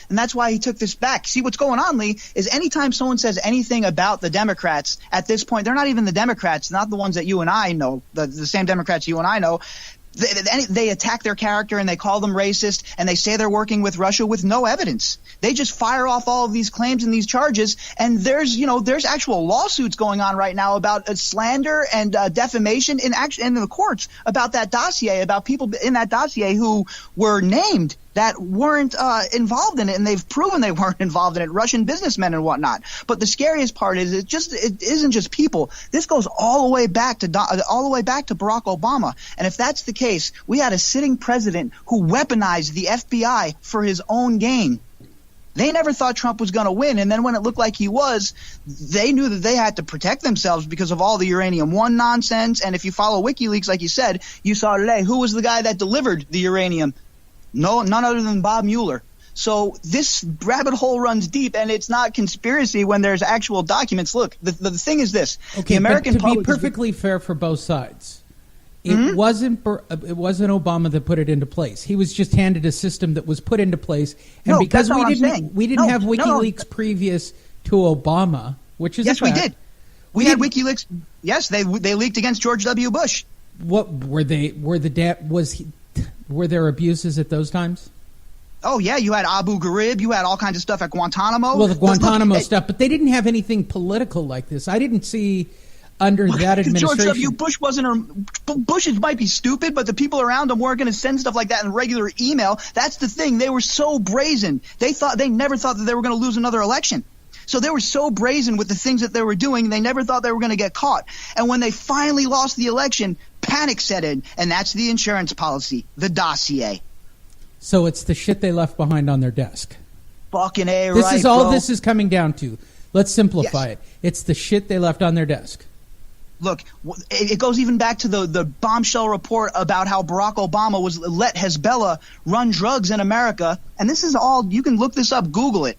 And that's why he took this back. See, what's going on, Lee, is anytime someone says anything about the Democrats at this point, they're not even the Democrats, not the ones that you and I know, the same Democrats you and I know. They attack their character and they call them racist and they say they're working with Russia with no evidence. They just fire off all of these claims and these charges, and there's actual lawsuits going on right now about slander and defamation in the courts about that dossier, about people in that dossier who were named that weren't involved in it, and they've proven they weren't involved in it, Russian businessmen and whatnot. But the scariest part is it isn't just people. This goes all the way back to Barack Obama. And if that's the case, we had a sitting president who weaponized the FBI for his own gain. They never thought Trump was going to win, and then when it looked like he was, they knew that they had to protect themselves because of all the Uranium One nonsense. And if you follow WikiLeaks, like you said, you saw today, who was the guy that delivered the uranium? No, none other than Bob Mueller. So this rabbit hole runs deep, and it's not conspiracy when there's actual documents. Look, the thing is this. Okay, the American but to be perfectly fair for both sides, it wasn't Obama that put it into place. He was just handed a system that was put into place, and because we didn't have WikiLeaks previous to Obama, which is yes, we did. We had WikiLeaks. Yes, they leaked against George W. Bush. What were they? Were there abuses at those times? Oh, yeah. You had Abu Ghraib. You had all kinds of stuff at Guantanamo. Well, the Guantanamo stuff, but they didn't have anything political like this. I didn't see under that administration. George W. Bush Bush might be stupid, but the people around him weren't going to send stuff like that in regular email. That's the thing. They were so brazen. They never thought that they were going to lose another election. So they were so brazen with the things that they were doing, they never thought they were going to get caught. And when they finally lost the election, panic set in, and that's the insurance policy, the dossier. So it's the shit they left behind on their desk. Fucking A, this right, is all bro. This is coming down to. Let's simplify it. It's the shit they left on their desk. Look, it goes even back to the bombshell report about how Barack Obama was let Hezbollah run drugs in America. And this is all, you can look this up, Google it.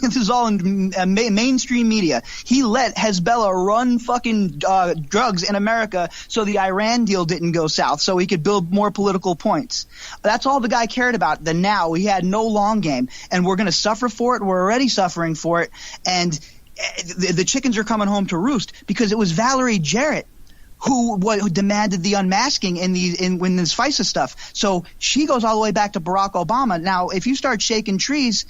This is all in mainstream media. He let Hezbollah run fucking drugs in America so the Iran deal didn't go south, so he could build more political points. That's all the guy cared about. The now. He had no long game. And we're going to suffer for it. We're already suffering for it. And the chickens are coming home to roost because it was Valerie Jarrett who demanded the unmasking in this FISA stuff. So she goes all the way back to Barack Obama. Now, if you start shaking trees,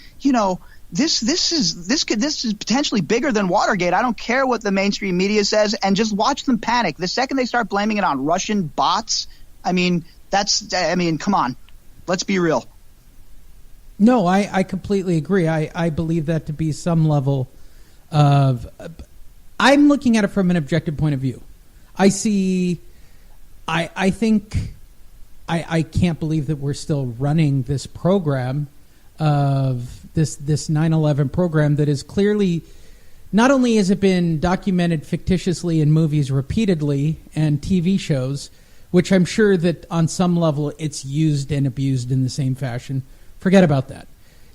this is potentially bigger than Watergate. I don't care what the mainstream media says, and just watch them panic. The second they start blaming it on Russian bots, come on, let's be real. No, I completely agree. I believe that to be some level of I'm looking at it from an objective point of view. I think I can't believe that we're still running this program of this 9/11 program that is clearly, not only has it been documented fictitiously in movies repeatedly and TV shows, which I'm sure that on some level it's used and abused in the same fashion. Forget about that.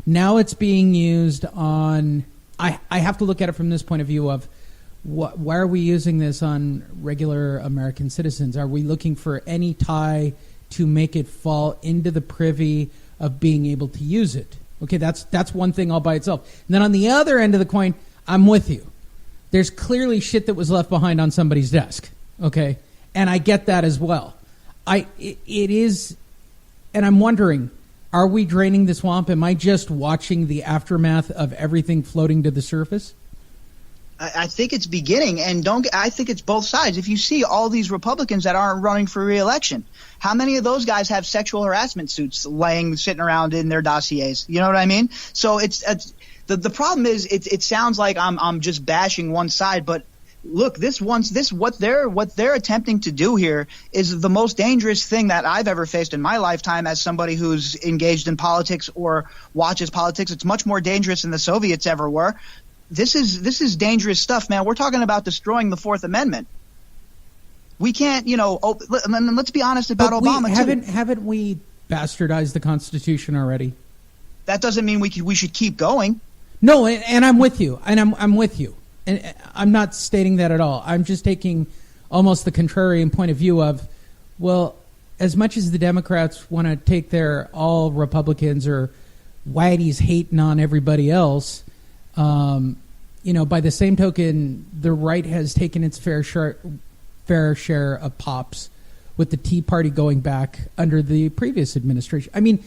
Now it's being used on. I have to look at it from this point of view of why are we using this on regular American citizens? Are we looking for any tie to make it fall into the privy of being able to use it? Okay, that's one thing all by itself. And then on the other end of the coin, I'm with you. There's clearly shit that was left behind on somebody's desk. Okay, and I get that as well. It is, and I'm wondering. Are we draining the swamp? Am I just watching the aftermath of everything floating to the surface? I think it's beginning, and I think it's both sides. If you see all these Republicans that aren't running for re-election, how many of those guys have sexual harassment suits sitting around in their dossiers? You know what I mean? So it's the problem is it sounds like I'm just bashing one side, but look, what they're attempting to do here is the most dangerous thing that I've ever faced in my lifetime as somebody who's engaged in politics or watches politics. It's much more dangerous than the Soviets ever were. This is dangerous stuff, man. We're talking about destroying the Fourth Amendment. We can't, let's be honest about Obama too. Haven't we bastardized the Constitution already? That doesn't mean we should keep going. No, and I'm with you. And I'm with you. And I'm not stating that at all. I'm just taking almost the contrarian point of view of, well, as much as the Democrats want to take their all Republicans or Whitey's hating on everybody else. By the same token, the right has taken its fair share of pops with the Tea Party going back under the previous administration. I mean,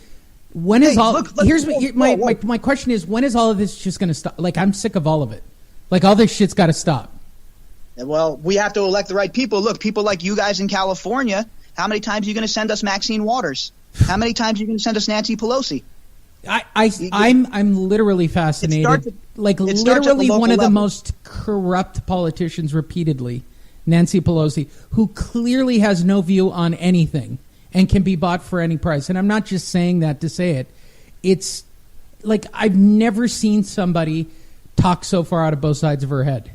when is my question is, when is all of this just going to stop? Like, I'm sick of all of it. Like, all this shit's got to stop. Well, we have to elect the right people. Look, people like you guys in California, how many times are you going to send us Maxine Waters? How many times are you going to send us Nancy Pelosi? I'm literally fascinated. Literally one of the most corrupt politicians repeatedly, Nancy Pelosi, who clearly has no view on anything and can be bought for any price. And I'm not just saying that to say it. It's like I've never seen somebody talk so far out of both sides of her head.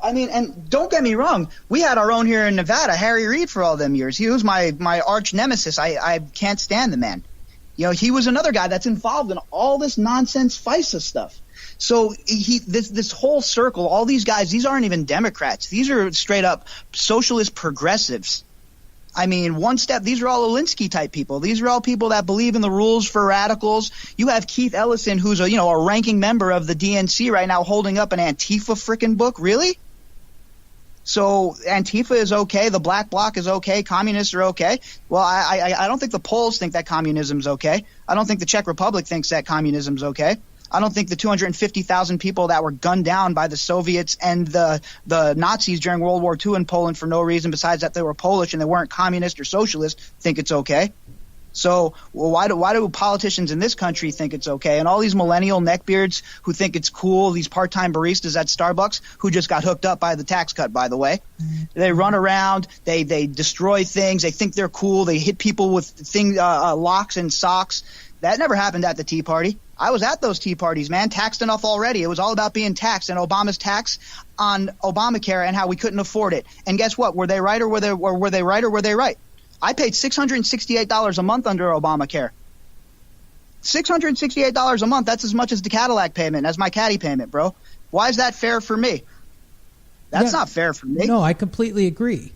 I mean, and don't get me wrong, we had our own here in Nevada, Harry Reid, for all them years. He was my arch nemesis. I can't stand the man. He was another guy that's involved in all this nonsense FISA stuff. So this whole circle, all these guys, these aren't even Democrats. These are straight up socialist progressives. I mean, these are all Alinsky type people. These are all people that believe in the rules for radicals. You have Keith Ellison, who's a ranking member of the DNC right now, holding up an Antifa frickin' book. Really? So Antifa is okay. The Black Bloc is okay. Communists are okay. Well, I don't think the Poles think that communism's okay. I don't think the Czech Republic thinks that communism's okay. I don't think the 250,000 people that were gunned down by the Soviets and the Nazis during World War II in Poland for no reason besides that they were Polish and they weren't communist or socialist think it's okay. So why do politicians in this country think it's okay? And all these millennial neckbeards who think it's cool, these part-time baristas at Starbucks who just got hooked up by the tax cut, by the way. Mm-hmm. They run around, they destroy things, they think they're cool, they hit people with locks and socks. That never happened at the Tea Party. I was at those Tea Parties, man. Taxed enough already. It was all about being taxed and Obama's tax on Obamacare and how we couldn't afford it. And guess what? Were they right or were they right? I paid $668 a month under Obamacare. $668 a month, that's as much as the Cadillac payment, as my caddy payment, bro. Why is that fair for me? That's not fair for me. No, I completely agree.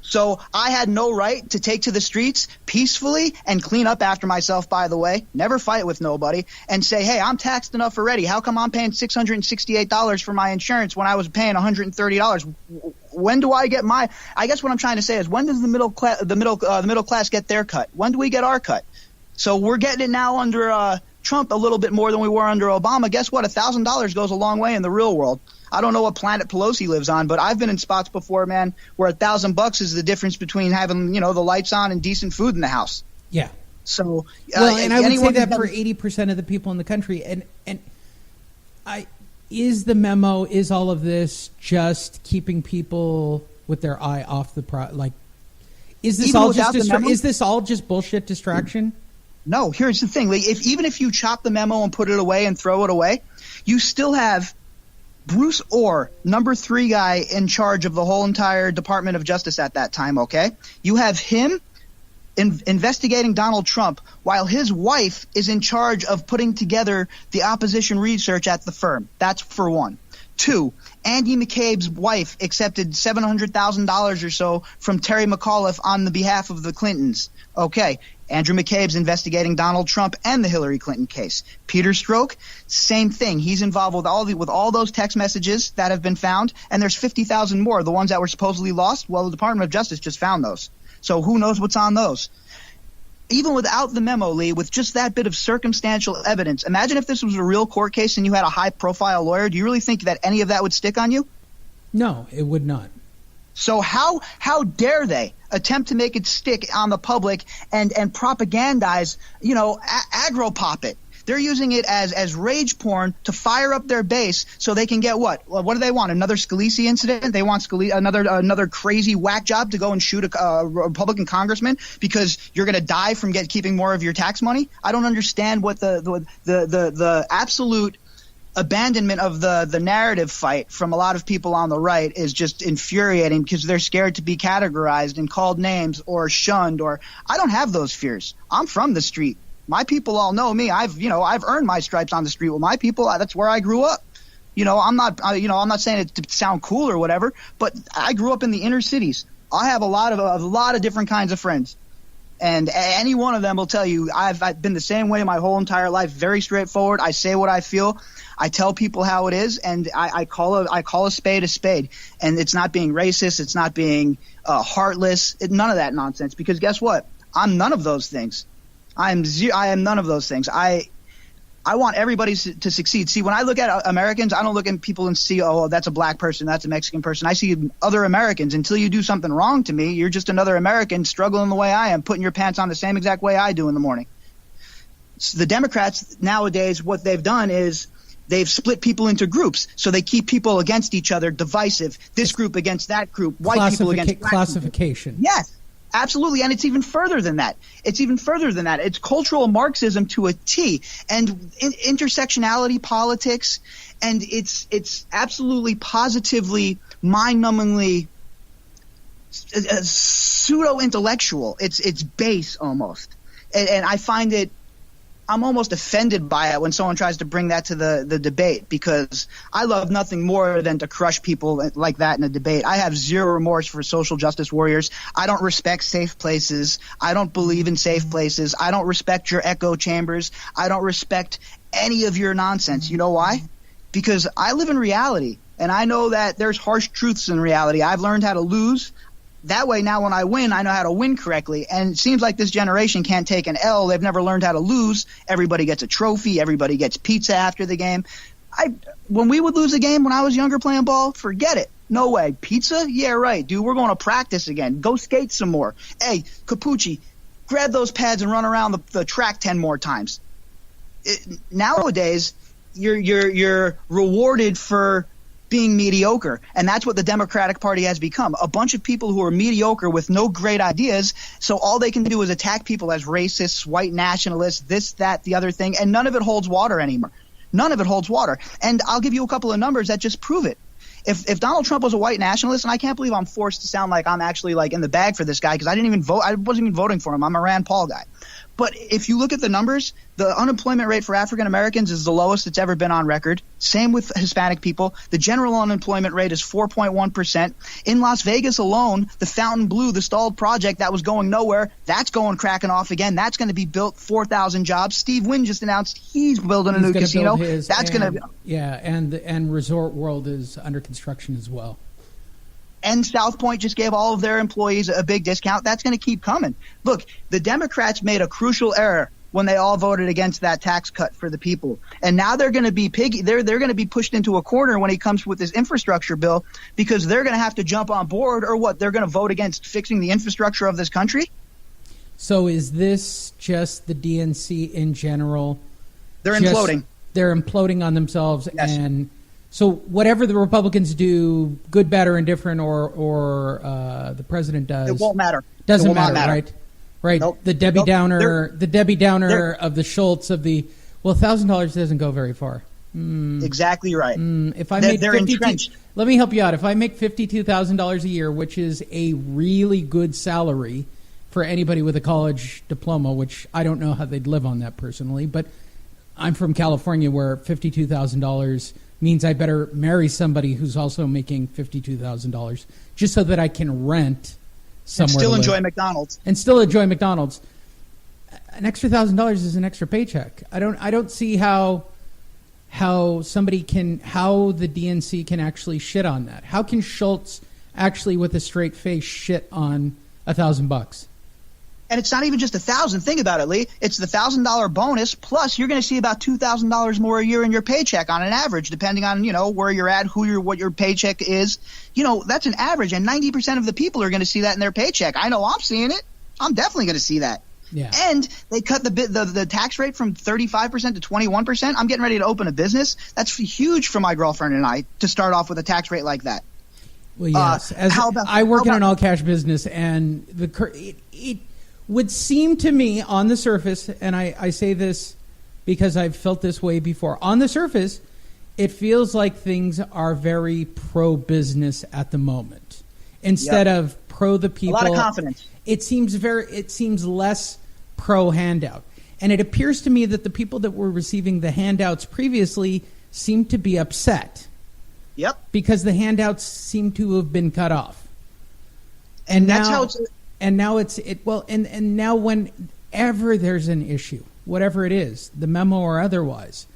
So I had no right to take to the streets peacefully and clean up after myself, by the way, never fight with nobody, and say, hey, I'm taxed enough already. How come I'm paying $668 for my insurance when I was paying $130? When do I get my – I guess what I'm trying to say is when does the middle class get their cut? When do we get our cut? So we're getting it now under Trump a little bit more than we were under Obama. Guess what? $1,000 goes a long way in the real world. I don't know what planet Pelosi lives on, but I've been in spots before, man, where $1,000 is the difference between having, the lights on and decent food in the house. Yeah. So, and I would say that for 80% of the people in the country, is the memo, is all of this just keeping people with their eye off the is this all just bullshit distraction? No, here's the thing. Even if you chop the memo and put it away and throw it away, you still have Bruce Orr, number 3 guy in charge of the whole entire Department of Justice at that time, okay? You have him investigating Donald Trump while his wife is in charge of putting together the opposition research at the firm. That's for one. 2, Andy McCabe's wife accepted $700,000 or so from Terry McAuliffe on the behalf of the Clintons. Okay, Andrew McCabe's investigating Donald Trump and the Hillary Clinton case. Peter Strzok, same thing. He's involved with all those text messages that have been found, and there's 50,000 more. The ones that were supposedly lost, well, the Department of Justice just found those. So who knows what's on those? Even without the memo, Lee, with just that bit of circumstantial evidence, imagine if this was a real court case and you had a high-profile lawyer. Do you really think that any of that would stick on you? No, it would not. So how dare they attempt to make it stick on the public and propagandize, agro-pop it. They're using it as rage porn to fire up their base so they can get what? Well, what do they want? Another Scalise incident? They want another crazy whack job to go and shoot a Republican congressman because you're going to die from keeping more of your tax money? I don't understand what the absolute abandonment of the narrative fight from a lot of people on the right is just infuriating because they're scared to be categorized and called names or shunned. Or I don't have those fears. I'm from the street. My people all know me. I've earned my stripes on the street with my people. That's where I grew up. I'm not saying it to sound cool or whatever, but I grew up in the inner cities. I have a lot of different kinds of friends. And any one of them will tell you I've been the same way my whole entire life, very straightforward. I say what I feel. I tell people how it is, and I call a spade a spade. And it's not being racist. It's not heartless. None of that nonsense. Because guess what? I'm none of those things. I am none of those things. I want everybody to succeed. See, when I look at Americans, I don't look at people and see, oh, that's a black person, that's a Mexican person. I see other Americans. Until you do something wrong to me, you're just another American struggling the way I am, putting your pants on the same exact way I do in the morning. So the Democrats nowadays, what they've done is they've split people into groups. So they keep people against each other, divisive. This group against that group, white people against black classification. People. Yes. Absolutely, and it's even further than that. It's cultural Marxism to a T, and intersectionality politics, and it's absolutely positively mind-numbingly pseudo-intellectual. It's base almost, and I find it. I'm almost offended by it when someone tries to bring that to the debate, because I love nothing more than to crush people like that in a debate. I have zero remorse for social justice warriors. I don't respect safe places. I don't believe in safe places. I don't respect your echo chambers. I don't respect any of your nonsense. You know why? Because I live in reality, and I know that there's harsh truths in reality. I've learned how to lose. That way now when I win, I know how to win correctly. And it seems like this generation can't take an L. They've never learned how to lose. Everybody gets a trophy. Everybody gets pizza after the game. When we would lose a game when I was younger playing ball, forget it. No way. Pizza? Yeah, right, dude. We're going to practice again. Go skate some more. Hey, Capucci, grab those pads and run around the track 10 more times. Nowadays, you're rewarded for being mediocre, and that's what the Democratic Party has become. A bunch of people who are mediocre with no great ideas, so all they can do is attack people as racists, white nationalists, this, that, the other thing, and none of it holds water anymore. None of it holds water. And I'll give you a couple of numbers that just prove it. If Donald Trump was a white nationalist, and I can't believe I'm forced to sound like I'm actually like in the bag for this guy, because I didn't even vote. I wasn't even voting for him. I'm a Rand Paul guy. But if you look at the numbers, the unemployment rate for African Americans is the lowest it's ever been on record. Same with Hispanic people. The general unemployment rate is 4.1%. In Las Vegas alone, the Fontainebleau, the stalled project that was going nowhere, that's cracking off again. That's going to be built, 4,000 jobs. Steve Wynn just announced he's building a new casino. That's going to and Resort World is under construction as well. And South Point just gave all of their employees a big discount. That's going to keep coming. Look, the Democrats made a crucial error when they all voted against that tax cut for the people. And now they're going to be they're going to be pushed into a corner when he comes with this infrastructure bill, because they're going to have to jump on board, or what? They're going to vote against fixing the infrastructure of this country? So is this just the DNC in general? They're imploding. They're imploding on themselves. Yes. And so whatever the Republicans do, good, bad, or indifferent, or the president does, it won't matter. Doesn't matter, right? Right. Nope. The Debbie Downer, of the Schultz of the $1,000 doesn't go very far. Exactly right. If I make let me help you out. If I make $52,000 a year, which is a really good salary for anybody with a college diploma, which I don't know how they'd live on that personally, but I'm from California, where $52,000 means I better marry somebody who's also making $52,000 just so that I can rent somewhere. And still enjoy McDonald's. And still enjoy McDonald's. An extra $1,000 is an extra paycheck. I don't see how the DNC can actually shit on that. How can Schultz actually, with a straight face, shit on $1,000? And it's not even just $1,000. Think about it, Lee. It's the $1,000 bonus, plus you're going to see about $2,000 more a year in your paycheck on an average, depending on, where you're at, what your paycheck is. That's an average, and 90% of the people are going to see that in their paycheck. I know I'm seeing it. I'm definitely going to see that. Yeah. And they cut the tax rate from 35% to 21%. I'm getting ready to open a business. That's huge for my girlfriend and I to start off with a tax rate like that. Well, yes. I work in an all-cash business, and it would seem to me on the surface, and I say this because I've felt this way before, on the surface, it feels like things are very pro-business at the moment instead of pro the people. A lot of confidence. It seems less pro-handout. And it appears to me that the people that were receiving the handouts previously seem to be upset. Yep. Because the handouts seem to have been cut off. And that's now, how it's And now and now whenever there's an issue, whatever it is, the memo or otherwise,